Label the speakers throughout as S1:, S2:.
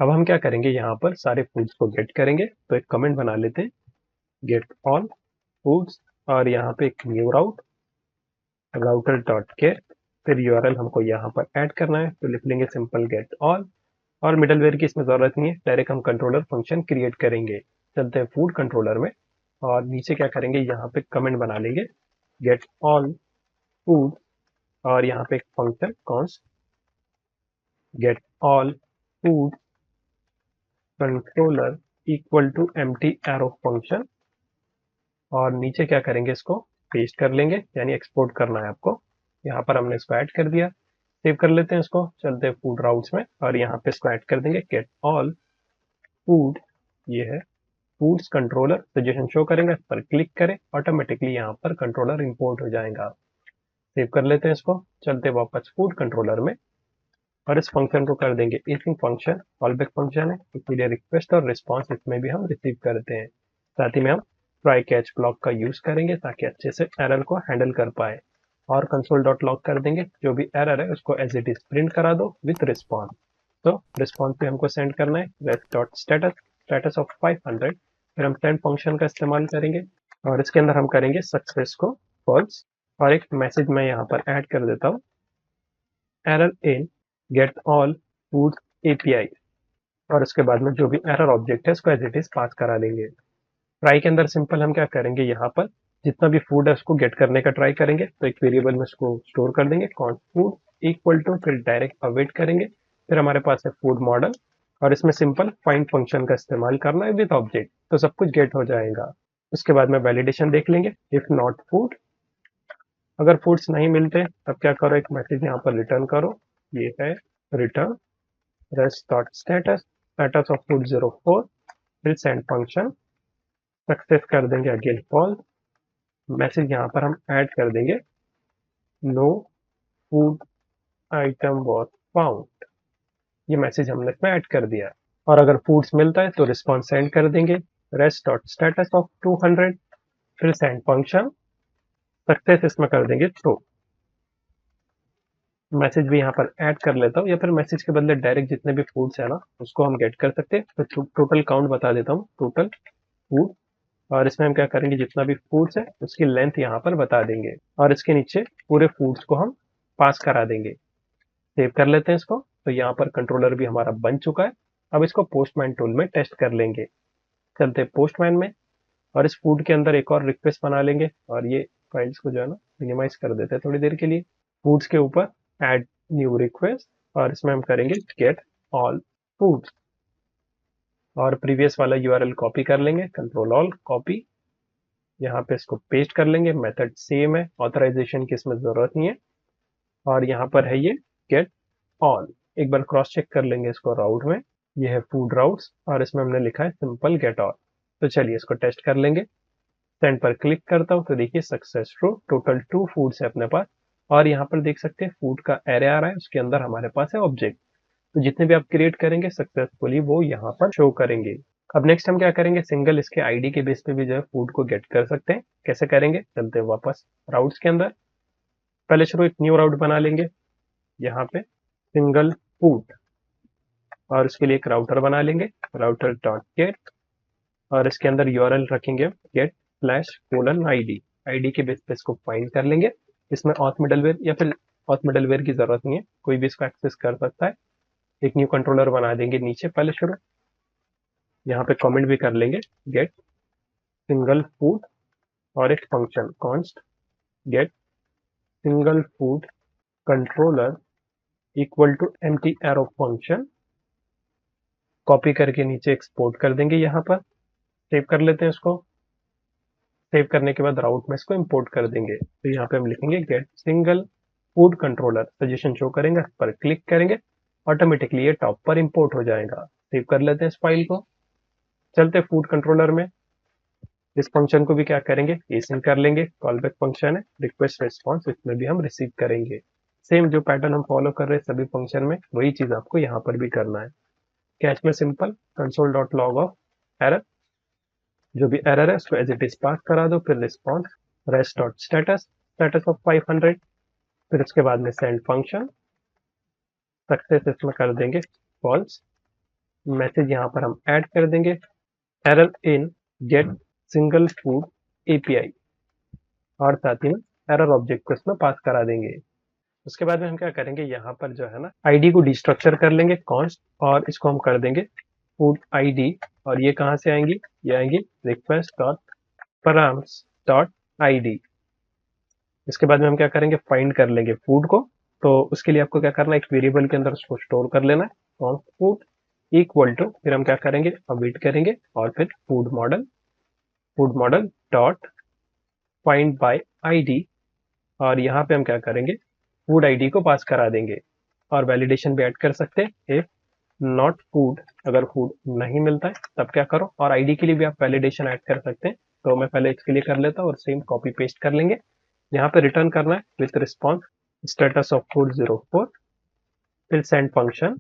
S1: अब हम क्या करेंगे, यहाँ पर सारे फूड्स को गेट करेंगे। तो एक कमेंट बना लेते हैं, गेट ऑल फूड्स, और यहाँ पे एक न्यू राउटर डॉट गेट, फिर यूआरएल हमको यहाँ पर ऐड करना है, तो लिख लेंगे सिंपल गेट ऑल। और मिडलवेयर की इसमें जरूरत नहीं है, डायरेक्ट हम कंट्रोलर फंक्शन क्रिएट करेंगे। चलते हैं फूड कंट्रोलर में, और नीचे क्या करेंगे, यहाँ पे कमेंट बना लेंगे, गेट ऑल फूड, और यहाँ पे एक function const get all food controller equal to empty arrow function. और नीचे क्या करेंगे, इसको पेस्ट कर लेंगे, यानी एक्सपोर्ट करना है आपको। यहाँ पर हमने इसको ऐड कर दिया, सेव कर लेते हैं इसको। चलते हैं फूड राउट्स में, और यहाँ पे इसको ऐड कर देंगे, गेट ऑल फूड, ये है फूड्स कंट्रोलर सजेशन शो करेंगे, इस पर क्लिक करें, ऑटोमेटिकली यहाँ पर कंट्रोलर इंपोर्ट हो जाएगा। सेव कर लेते हैं इसको। चलते वापस फूड कंट्रोलर में, और इस फंक्शन को कर देंगे इफिंग फंक्शन, कॉलबैक फंक्शन है, इसलिए रिक्वेस्ट और रिस्पॉन्स इसमें भी हम रिसीव करते हैं। साथ ही में हम ट्राई कैच ब्लॉक का यूज करेंगे ताकि अच्छे से एरर को हैंडल कर पाए। और कंसोल डॉट लॉग कर देंगे, जो भी एरर है उसको एज इट इज प्रिंट करा दो विथ रिस्पॉन्स। तो रिस्पॉन्स पे हमको सेंड करना है rest dot status, status of 500। फिर हम सेंड फंक्शन का इस्तेमाल करेंगे, और इसके अंदर हम करेंगे सक्सेस को फॉल्स, और एक मैसेज मैं यहाँ पर ऐड कर देता हूँ, error in gate all food API. और उसके बाद में जो भी एरर ऑब्जेक्ट है उसको एज इट इज पास करा देंगे। ट्राई के अंदर सिंपल हम क्या करेंगे, यहाँ पर जितना भी फूड है उसको गेट करने का ट्राई करेंगे, तो एक वेरिएबल में उसको स्टोर कर देंगे, कॉन्स्ट फूड इक्वल टू, फिर डायरेक्ट अवेट करेंगे। फिर हमारे पास है फूड मॉडल, और इसमें सिंपल फाइंड फंक्शन का इस्तेमाल करना है विद ऑब्जेक्ट, तो सब कुछ गेट हो जाएगा। उसके बाद में वैलिडेशन देख लेंगे, इफ नॉट फूड, अगर फूड्स नहीं मिलते तब क्या करो, एक मैसेज यहाँ पर रिटर्न करो, ये है return rest dot status, status of food 04, फिर सेंड फंक्शन, सक्सेस कर देंगे अगेन फॉल। मैसेज यहाँ पर हम ऐड कर देंगे, no food item was found, ये मैसेज हमने इसमें ऐड कर दिया। और अगर फूड्स मिलता है तो रिस्पॉन्स सेंड कर देंगे, रेस्ट डॉट स्टेटस ऑफ 200, फिर सेंड फंक्शन, सक्सेस इसमें कर देंगे ट्रू। मैसेज भी यहाँ पर ऐड कर लेता हूँ, या फिर मैसेज के बदले डायरेक्ट जितने भी फूड्स है ना उसको हम गेट कर सकते हैं। तो टोटल काउंट बता देता हूँ, टोटल फूड, और इसमें हम क्या करेंगे, जितना भी फूड्स है उसकी लेंथ यहाँ पर बता देंगे, और इसके नीचे पूरे फूड्स को हम पास करा देंगे। सेव कर लेते हैं इसको। तो यहाँ पर कंट्रोलर भी हमारा बन चुका है। अब इसको पोस्टमैन टूल में टेस्ट कर लेंगे। चलते पोस्टमैन में, और इस फूड के अंदर एक और रिक्वेस्ट बना लेंगे, और ये फाइल्स को जो है ना मिनिमाइज कर देते हैं थोड़ी देर के लिए। फूड्स के ऊपर ऐड न्यू रिक्वेस्ट, और इसमें हम करेंगे गेट ऑल फूड्स, और प्रीवियस वाला यूआरएल कॉपी कर लेंगे, कंट्रोल ऑल कॉपी, यहाँ पे इसको पेस्ट कर लेंगे। मेथड सेम है, ऑथराइजेशन की इसमें जरूरत नहीं है। और यहाँ पर है ये गेट ऑल, एक बार क्रॉस चेक कर लेंगे इसको राउट में, ये है फूड राउट्स, और इसमें हमने लिखा है सिंपल गेट ऑल। तो चलिए इसको टेस्ट कर लेंगे। सेंड पर क्लिक करता हूँ, तो देखिए सक्सेसफुल, टोटल 2 फूड्स है अपने पास। और यहाँ पर देख सकते हैं फूड का एरे आ रहा है, उसके अंदर हमारे पास है ऑब्जेक्ट। तो जितने भी आप क्रिएट करेंगे सक्सेसफुली वो यहाँ पर शो करेंगे। अब नेक्स्ट हम क्या करेंगे, सिंगल इसके आईडी के बेस पे भी जो है फूड को गेट कर सकते हैं। कैसे करेंगे, चलते हैं वापस राउट्स के अंदर। पहले शुरू एक न्यू राउट बना लेंगे, यहाँ पे सिंगल फूड, और उसके लिए एक राउटर बना लेंगे, राउटर डॉट गेट, और इसके अंदर यूआरएल रखेंगे get slash colon ID. ID के बेस पे इसको फाइंड कर लेंगे। इसमें ऑथ मिडलवेयर या फिर ऑथ मिडलवेयर की जरूरत नहीं है, कोई भी इसको एक्सेस कर सकता है। एक न्यू कंट्रोलर बना देंगे नीचे पहले शुरू, यहाँ पे कमेंट भी कर लेंगे, गेट सिंगल फूड, और एक function const get single food controller equal to empty arrow function. Copy करके नीचे एक्सपोर्ट कर देंगे, यहाँ पर सेव कर लेते हैं इसको। सेव करने के बाद राउट में इसको इंपोर्ट कर देंगे। तो यहाँ पे हम लिखेंगे get single food controller suggestion show करेंगे, इस पर क्लिक करेंगे, ऑटोमेटिकली ये टॉप पर इंपोर्ट हो जाएगा। सेव कर लेते हैं इस फाइल को। चलते फूड कंट्रोलर में, इस फंक्शन को भी क्या करेंगे, एसिन कर लेंगे, कॉलबैक फंक्शन है, रिक्वेस्ट रिस्पॉन्स, इसमें भी हम रिसीव करेंगे। सेम जो पैटर्न हम फॉलो कर रहे हैं सभी फंक्शन में, वही चीज आपको यहाँ पर भी करना है। कैच में simple console dot log of error, जो भी एरर है उसको एज इट इज पास करा दो, फिर response rest dot status, status of 500, फिर उसके बाद में सेंड फंक्शन, सक्सेस इसमें कर देंगे फॉल्स, मैसेज यहाँ पर हम ऐड कर देंगे, error in get single food API, और साथ ही में एरर ऑब्जेक्ट को इसमें पास करा देंगे। उसके बाद में हम क्या करेंगे, यहाँ पर जो है ना आईडी को डिस्ट्रक्चर कर लेंगे कॉन्स्ट, और इसको हम कर देंगे फूड आईडी, और ये कहाँ से आएंगी, ये आएंगी request dot params dot ID. इसके बाद में हम क्या करेंगे, फाइंड कर लेंगे फूड को। तो उसके लिए आपको क्या करना है, एक वेरिएबल के अंदर उसको स्टोर कर लेना है, कॉन्स्ट फूड इक्वल टू, फिर हम क्या करेंगे, अवेट करेंगे, और फिर food model dot find by ID, और यहाँ पे हम क्या करेंगे, फूड आईडी को पास करा देंगे। और वैलिडेशन भी ऐड कर सकते हैं, इफ नॉट फूड, अगर फूड नहीं मिलता है तब क्या करो, और आईडी के लिए भी आप वैलिडेशन ऐड कर सकते हैं। तो मैं पहले इसके लिए कर लेता हूँ और सेम कॉपी पेस्ट कर लेंगे। यहाँ पे रिटर्न करना है with response status of food 04, फिर सेंड फंक्शन,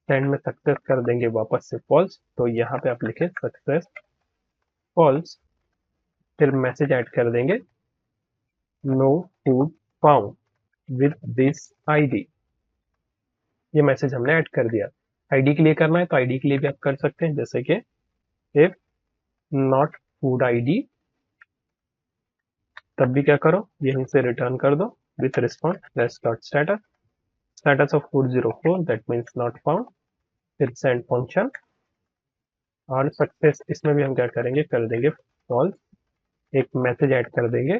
S1: सेंड में सक्सेस कर देंगे वापस से फॉल्स, तो यहाँ पे आप लिखे सक्सेस फॉल्स, फिर मैसेज ऐड कर देंगे no food found with this ID. ये मैसेज हमने ऐड कर दिया। आईडी के लिए करना है तो आईडी के लिए भी आप कर सकते हैं, जैसे कि इफ नॉट फूड आईडी, तब भी क्या करो, यहीं से रिटर्न कर दो with response rest dot status, status of food 04 that means not found, फिर सेंड फंक्शन, और सक्सेस इसमें भी हम क्या करेंगे, कर देंगे फॉल्स, एक मैसेज ऐड कर देंगे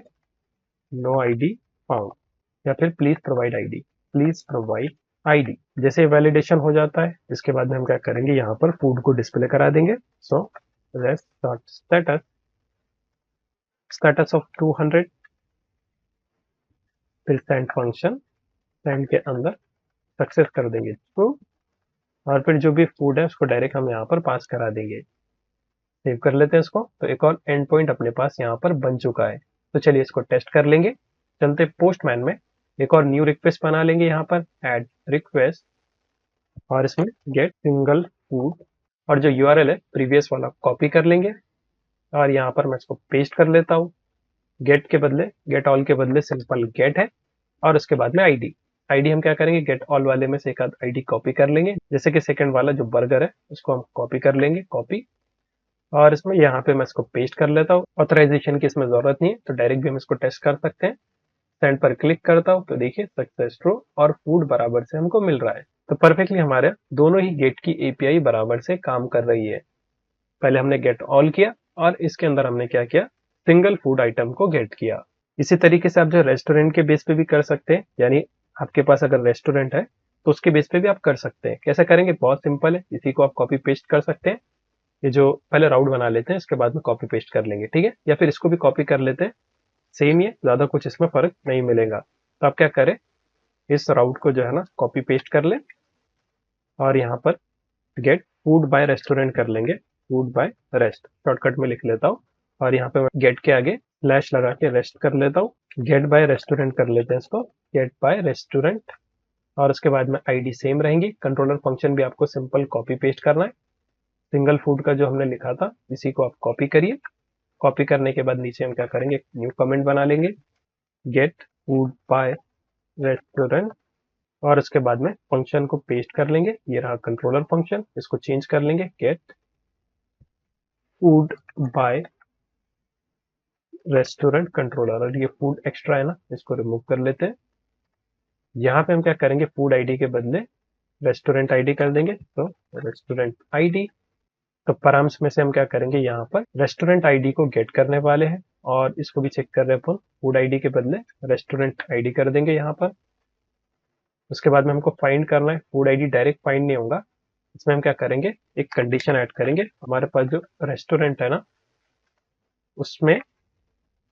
S1: नो आईडी फाउंड, या फिर प्लीज प्रोवाइड आईडी। जैसे वैलिडेशन हो जाता है, इसके बाद में हम क्या करेंगे, यहाँ पर फूड को डिस्प्ले करा देंगे। So rest dot status, status of 200, फिर सेंड फंक्शन, सेंड के अंदर सक्सेस कर देंगे ट्रू, और फिर जो भी फूड है उसको डायरेक्ट हम यहाँ पर पास करा देंगे। सेव कर लेते हैं इसको। तो एक और एंड पॉइंट अपने पास यहाँ पर बन चुका है। तो चलिए इसको टेस्ट कर लेंगे। चलते पोस्टमैन में, एक और न्यू रिक्वेस्ट बना लेंगे, यहाँ पर ऐड रिक्वेस्ट, और इसमें गेट सिंगल फूड, और जो यूआरएल है प्रीवियस वाला कॉपी कर लेंगे, और यहाँ पर मैं इसको पेस्ट कर लेता हूँ। गेट के बदले, गेट ऑल के बदले सिंपल गेट है, और उसके बाद में आईडी। आईडी हम क्या करेंगे, गेट ऑल वाले में से एक आध आईडी कॉपी कर लेंगे, जैसे कि सेकंड वाला जो बर्गर है उसको हम कॉपी कर लेंगे, कॉपी, और इसमें यहाँ पे मैं इसको पेस्ट कर लेता हूँ। ऑथराइजेशन की इसमें जरूरत नहीं है, तो डायरेक्ट भी हम इसको टेस्ट कर सकते हैं। सेंड पर क्लिक करता हूँ तो देखिए सक्सेस ट्रू, और फूड बराबर से हमको मिल रहा है। तो परफेक्टली हमारे दोनों ही गेट की एपीआई बराबर से काम कर रही है। पहले हमने गेट ऑल किया, और इसके अंदर हमने क्या किया, सिंगल फूड आइटम को गेट किया। इसी तरीके से आप जो रेस्टोरेंट के बेस पे भी कर सकते हैं, यानी आपके पास अगर रेस्टोरेंट है तो उसके बेस पे भी आप कर सकते हैं। कैसे करेंगे, बहुत सिंपल है। इसी को आप कॉपी पेस्ट कर सकते हैं। ये जो पहले राउट बना लेते हैं, इसके बाद में कॉपी पेस्ट कर लेंगे, ठीक है, या फिर इसको भी कॉपी कर लेते हैं, सेम ही है, ज्यादा कुछ इसमें फर्क नहीं मिलेगा। तो आप क्या करें, इस राउट को जो है ना कॉपी पेस्ट कर लें, और यहाँ पर गेट फूड बाय रेस्टोरेंट कर लेंगे, फूड बाय रेस्ट शॉर्टकट में लिख लेता हूँ, और यहाँ पे गेट के आगे स्लैश लगा के रेस्ट कर लेता हूँ। गेट बाय रेस्टोरेंट कर लेते हैं इसको, गेट बाय रेस्टोरेंट, और उसके बाद में आईडी सेम रहेंगी। कंट्रोलर फंक्शन भी आपको सिंपल कॉपी पेस्ट करना है। सिंगल फूड का जो हमने लिखा था इसी को आप कॉपी करिए। कॉपी करने के बाद नीचे हम क्या करेंगे, न्यू कमेंट बना लेंगे, गेट फूड बाय रेस्टोरेंट, और उसके बाद में फंक्शन को पेस्ट कर लेंगे। ये रहा कंट्रोलर फंक्शन, इसको चेंज कर लेंगे, get food by restaurant controller, और ये फूड एक्स्ट्रा है ना, इसको रिमूव कर लेते हैं। यहाँ पे हम क्या करेंगे, फूड आईडी के बदले रेस्टोरेंट आईडी कर देंगे, तो रेस्टोरेंट आईडी। तो पैराम्स में से हम क्या करेंगे, यहाँ पर रेस्टोरेंट आईडी को गेट करने वाले हैं, और इसको भी चेक कर रहे हैं अपन, फूड आईडी के बदले रेस्टोरेंट आईडी कर देंगे यहाँ पर। उसके बाद में हमको फाइंड करना है, फूड आईडी डायरेक्ट फाइंड नहीं होगा, इसमें हम क्या करेंगे, एक कंडीशन ऐड करेंगे। हमारे पास जो रेस्टोरेंट है ना, उसमें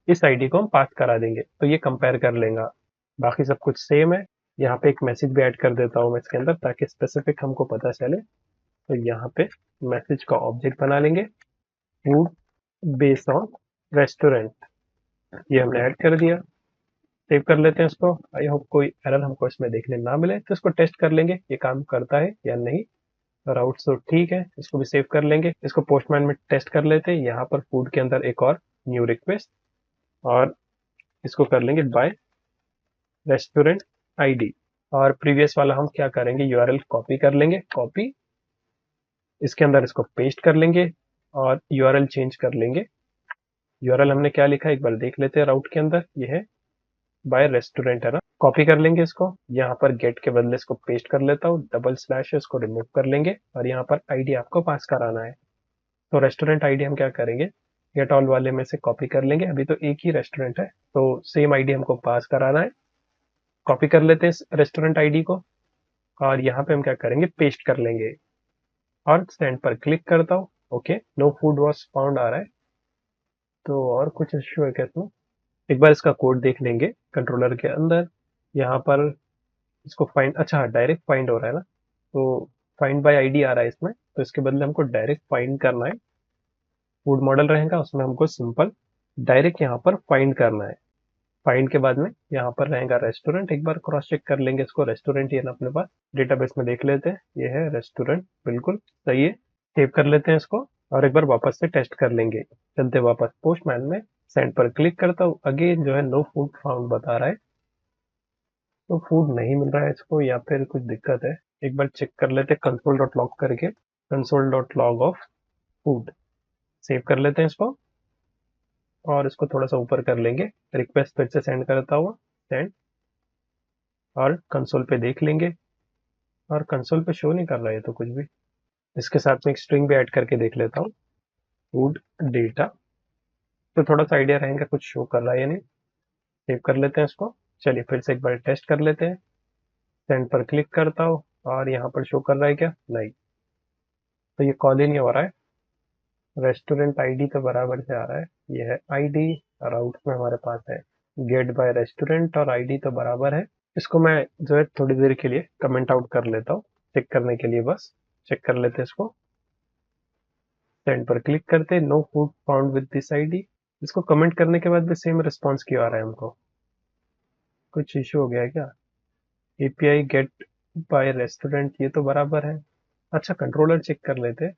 S1: इस आईडी को हम पास करा देंगे, तो ये कंपेयर कर लेगा। बाकी सब कुछ सेम है। यहाँ पे एक मैसेज भी ऐड कर देता हूँ मैं इसके अंदर, ताकि स्पेसिफिक हमको पता चले। तो यहाँ पे मैसेज का ऑब्जेक्ट बना लेंगे, फूड बेस्ड ऑन रेस्टोरेंट, ये हमने ऐड कर दिया। सेव कर लेते हैं इसको। आई होप कोई एरर हमको इसमें देखने ना मिले। तो इसको टेस्ट कर लेंगे ये काम करता है या नहीं। राउट तो ठीक है, इसको भी सेव कर लेंगे। इसको पोस्टमैन में टेस्ट कर लेते हैं। यहाँ पर फूड के अंदर एक और न्यू रिक्वेस्ट, और इसको कर लेंगे बाय रेस्टोरेंट आईडी, और प्रीवियस वाला हम क्या करेंगे, यूआरएल कॉपी कर लेंगे, कॉपी, इसके अंदर इसको पेस्ट कर लेंगे और यूआरएल चेंज कर लेंगे। यूआरएल हमने क्या लिखा है एक बार देख लेते हैं। राउट के अंदर ये है बाय रेस्टोरेंट है ना, कॉपी कर लेंगे इसको, यहाँ पर गेट के बदले इसको पेस्ट कर लेता हूँ, डबल स्लैश है इसको रिमूव कर लेंगे और यहाँ पर आईडी आपको पास कराना है। तो रेस्टोरेंट आईडी हम क्या करेंगे, गेट ऑल वाले में से कॉपी कर लेंगे, अभी तो एक ही रेस्टोरेंट है तो सेम आईडी हमको पास कराना है। कॉपी कर लेते हैं इस रेस्टोरेंट आईडी को और यहाँ पे हम क्या करेंगे, पेस्ट कर लेंगे और सेंड पर क्लिक करता हूँ। Okay, no food was found आ रहा है, तो और कुछ इश्यू है क्या इसमें? एक बार इसका कोड देख लेंगे कंट्रोलर के अंदर। यहाँ पर इसको फाइंड, अच्छा डायरेक्ट फाइंड हो रहा है ना, तो फाइंड बाय आईडी आ रहा है इसमें, तो इसके बदले हमको डायरेक्ट फाइंड करना है। फूड मॉडल रहेगा उसमें हमको सिंपल डायरेक्ट यहाँ पर फाइंड करना है। फाइंड के बाद में यहाँ पर रहेगा रेस्टोरेंट, एक बार क्रॉस चेक कर लेंगे इसको, रेस्टोरेंट ही है ना अपने पास, डेटाबेस में देख लेते हैं, ये है रेस्टोरेंट, बिल्कुल सही है। सेव कर लेते हैं इसको और एक बार वापस से टेस्ट कर लेंगे। चलते वापस पोस्टमैन में, सेंड पर क्लिक करता हूँ, अगेन जो है नो फूड फाउंड बता रहा है, तो फूड नहीं मिल रहा है इसको या फिर कुछ दिक्कत है। एक बार चेक कर लेते हैं कंसोल डॉट लॉग करके, console dot log of food, save कर लेते हैं इसको और इसको थोड़ा सा ऊपर कर लेंगे। रिक्वेस्ट फिर से सेंड करता हुआ, सेंड, और कंसोल पे देख लेंगे और कंसोल पे शो नहीं कर रहा है तो कुछ भी। इसके साथ में एक स्ट्रिंग भी ऐड करके देख लेता हूँ, फूड डेटा, तो थोड़ा सा आइडिया रहेगा कुछ शो कर रहा है या नहीं। सेव कर लेते हैं इसको। चलिए फिर से एक बार टेस्ट कर लेते हैं, सेंड पर क्लिक करता हूँ और यहाँ पर शो कर रहा है क्या, नहीं, तो ये कॉल ही नहीं हो रहा है। रेस्टोरेंट आईडी तो बराबर से आ रहा है, ये है आईडी, राउट में हमारे पास है गेट बाय रेस्टोरेंट और आईडी तो बराबर है। इसको मैं जो है थोड़ी देर के लिए कमेंट आउट कर लेता हूँ, चेक करने के लिए, बस चेक कर लेते हैं इसको। सेंड पर क्लिक करते, no food found with this ID. इसको कमेंट करने के बाद भी सेम रिस्पॉन्स क्यों आ रहा है हमको, कुछ इशू हो गया है क्या? एपीआई गेट बाय रेस्टोरेंट ये तो बराबर है। अच्छा कंट्रोलर चेक कर लेते हैं।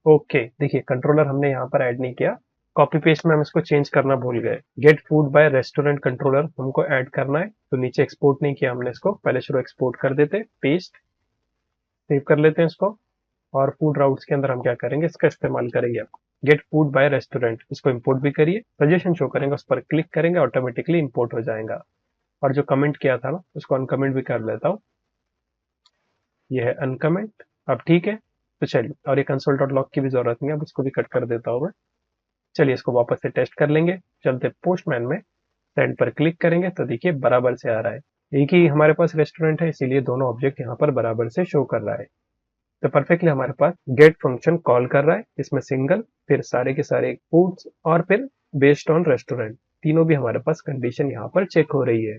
S1: ओके देखिए, कंट्रोलर हमने यहाँ पर ऐड नहीं किया, कॉपी पेस्ट में हम इसको चेंज करना भूल गए। Get food by restaurant controller हमको ऐड करना है, तो नीचे एक्सपोर्ट नहीं किया हमने इसको, पहले शुरू एक्सपोर्ट कर देते, पेस्ट, सेव कर लेते हैं इसको और फूड राउट्स के अंदर हम क्या करेंगे, इसका इस्तेमाल करेंगे। गेट फूड बाय रेस्टोरेंट, इसको इंपोर्ट भी करिए, सजेशन शो करेंगे, उस पर क्लिक करेंगे, ऑटोमेटिकली इंपोर्ट हो जाएगा। और जो कमेंट किया था ना उसको अनकमेंट भी कर लेता हूँ, ये है अनकमेंट। अब ठीक है, तो चलिए, और ये कंसोल डॉट लॉग की भी जरूरत नहीं है, अब इसको भी कट कर देता हूँ मैं। चलिए इसको वापस से टेस्ट कर लेंगे। चलते पोस्टमैन में, सेंड पर क्लिक करेंगे तो देखिए बराबर से आ रहा है, एक ही हमारे पास रेस्टोरेंट है इसीलिए दोनों ऑब्जेक्ट यहाँ पर बराबर से शो कर रहा है। तो परफेक्टली हमारे पास गेट फंक्शन कॉल कर रहा है, इसमें सिंगल, फिर सारे के सारे फूड्स और फिर बेस्ड ऑन रेस्टोरेंट, तीनों भी हमारे पास कंडीशन यहाँ पर चेक हो रही है।